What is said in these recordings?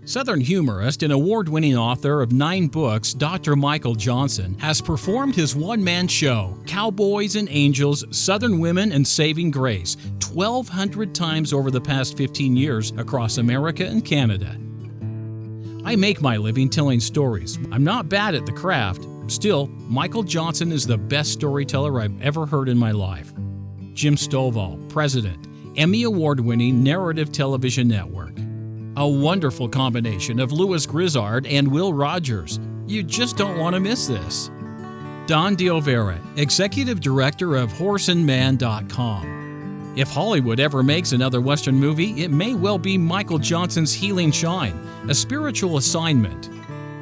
Southern humorist and award-winning author of 9 books, Dr. Michael Johnson, has performed his one-man show, Cowboys and Angels, Southern Women and Saving Grace, 1,200 times over the past 15 years across America and Canada. I make my living telling stories. I'm not bad at the craft. Still, Michael Johnson is the best storyteller I've ever heard in my life. Jim Stovall, President, Emmy Award-winning Narrative Television Network. A wonderful combination of Louis Grizzard and Will Rogers. You just don't want to miss this. Don Diovera, Executive Director of HorseandMan.com. If Hollywood ever makes another Western movie, it may well be Michael Johnson's Healing Shine, a spiritual assignment.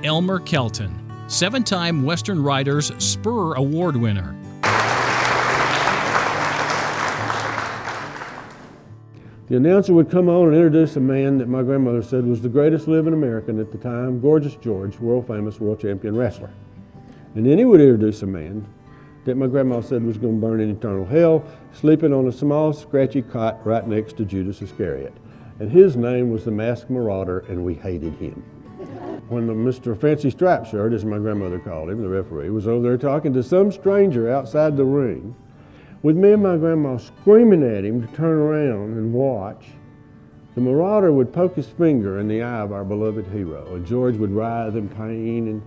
Elmer Kelton, 7-time Western Writers Spur Award winner. The announcer would come on and introduce a man that my grandmother said was the greatest living American at the time, Gorgeous George, world-famous world champion wrestler. And then he would introduce a man that my grandma said was going to burn in eternal hell, sleeping on a small, scratchy cot right next to Judas Iscariot. And his name was the Masked Marauder, and we hated him. When the Mr. Fancy Stripe Shirt, as my grandmother called him, the referee, was over there talking to some stranger outside the ring, with me and my grandma screaming at him to turn around and watch, the Marauder would poke his finger in the eye of our beloved hero, and George would writhe in pain, and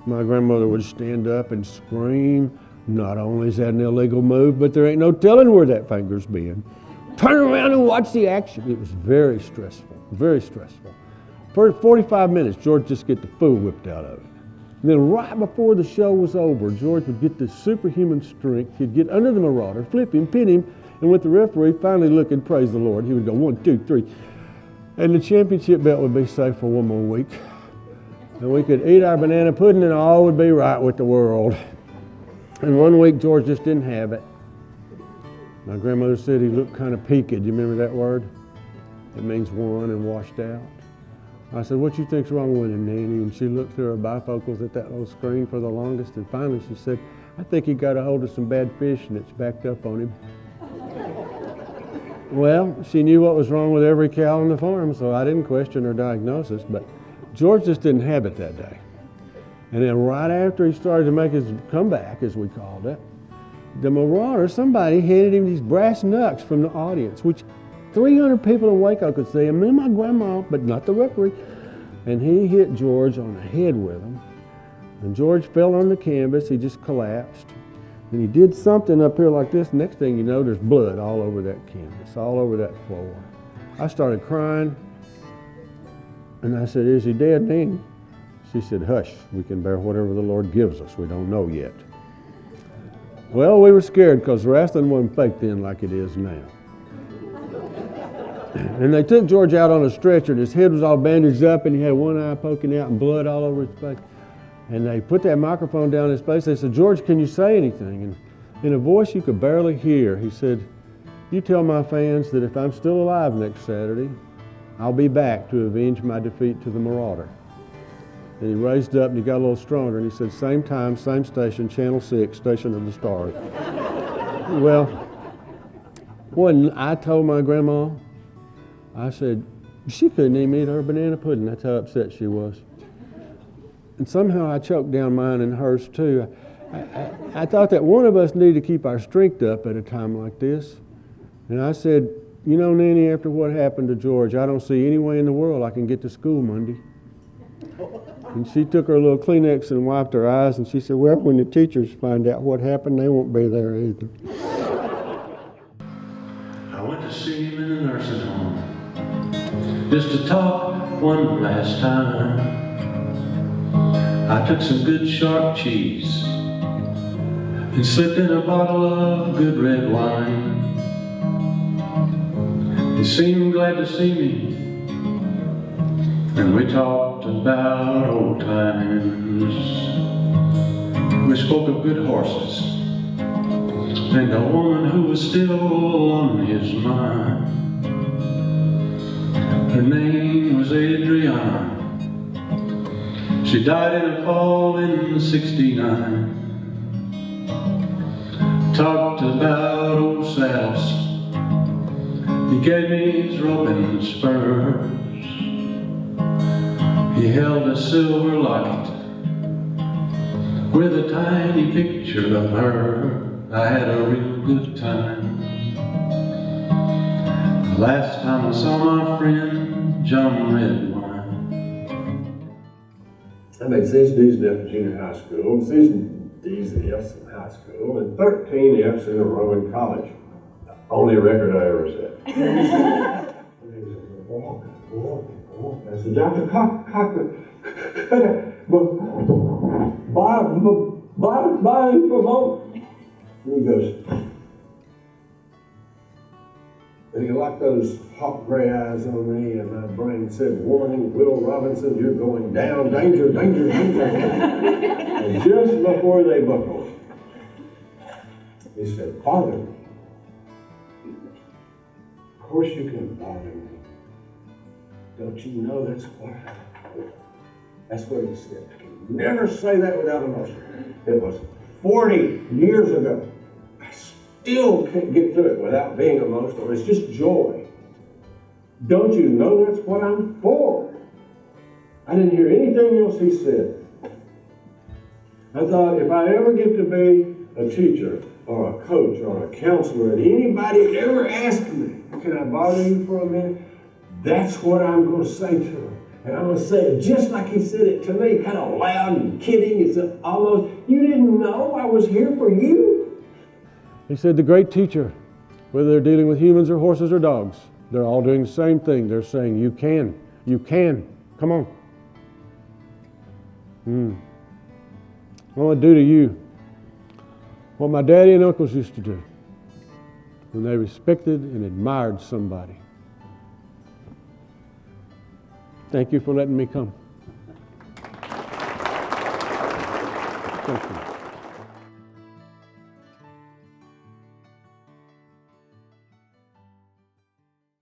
my grandmother would stand up and scream, "Not only is that an illegal move, but there ain't no telling where that finger's been. Turn around and watch the action." It was very stressful, very stressful. For 45 minutes, George just get the fool whipped out of it. And then right before the show was over, George would get this superhuman strength. He'd get under the Marauder, flip him, pin him, and with the referee finally looking, praise the Lord, he would go 1, 2, 3. And the championship belt would be safe for one more week. And we could eat our banana pudding and all would be right with the world. And one week, George just didn't have it. My grandmother said he looked kind of peaked. You remember that word? It means won and washed out. I said, "What you think's wrong with him, Nanny?" And she looked through her bifocals at that little screen for the longest, and finally she said, "I think he got a hold of some bad fish and it's backed up on him." Well, she knew what was wrong with every cow on the farm, so I didn't question her diagnosis, but George just didn't have it that day. And then right after he started to make his comeback, as we called it, the Marauder, somebody handed him these brass knucks from the audience, which 300 people in Waco could see him, and my grandma, but not the referee. And he hit George on the head with them. And George fell on the canvas, he just collapsed. And he did something up here like this. Next thing you know, there's blood all over that canvas, all over that floor. I started crying, and I said, "Is he dead, Nanny?" She said, "Hush, we can bear whatever the Lord gives us. We don't know yet." Well, we were scared because wrestling wasn't fake then like it is now. And they took George out on a stretcher, and his head was all bandaged up, and he had one eye poking out and blood all over his face. And they put that microphone down his face. They said, "George, can you say anything?" And in a voice you could barely hear, he said, "You tell my fans that if I'm still alive next Saturday, I'll be back to avenge my defeat to the Marauder." And he raised up and he got a little stronger, and he said, "Same time, same station, Channel 6, Station of the Stars." Well, when I told my grandma, I said, she couldn't even eat her banana pudding. That's how upset she was. And somehow I choked down mine and hers too. I thought that one of us needed to keep our strength up at a time like this. And I said, "You know, Nanny, after what happened to George, I don't see any way in the world I can get to school Monday." And she took her little Kleenex and wiped her eyes, and she said, "Well, when the teachers find out what happened, they won't be there either." I went to see him in the nursing home, just to talk one last time. I took some good sharp cheese and slipped in a bottle of good red wine. He seemed glad to see me, and we talked about old times. We spoke of good horses and a woman who was still on his mind. Her name was Adriana. She died in a fall in '69. Talked about old saddles. He gave me his roping spurs. He held a silver locket with a tiny picture of her. I had a real good time. The last time I saw my friend John Redwine. I made 6 D's and F's in junior high school, 6 D's and F's in high school, and 13 F's in a row in college. Only record I ever set. I said, Dr. Cochran, bye for a moment. And he goes, and he locked those hawk gray eyes on me, and my brain said, warning, Will Robinson, you're going down, danger, danger, danger. And just before they buckled, he said, bother me. Of course you can bother me. Don't you know that's what he said. Never say that without emotion. It was 40 years ago. I still can't get through it without being emotional. It's just joy. Don't you know that's what I'm for? I didn't hear anything else he said. I thought if I ever get to be a teacher or a coach or a counselor and anybody ever asks me, can I bother you for a minute? That's what I'm going to say to him. And I'm going to say it just like he said it to me, kind of loud and kidding. It's almost, you didn't know I was here for you? He said the great teacher, whether they're dealing with humans or horses or dogs, they're all doing the same thing. They're saying, you can, come on. I want to do to you what my daddy and uncles used to do when they respected and admired somebody. Thank you for letting me come. Thank you.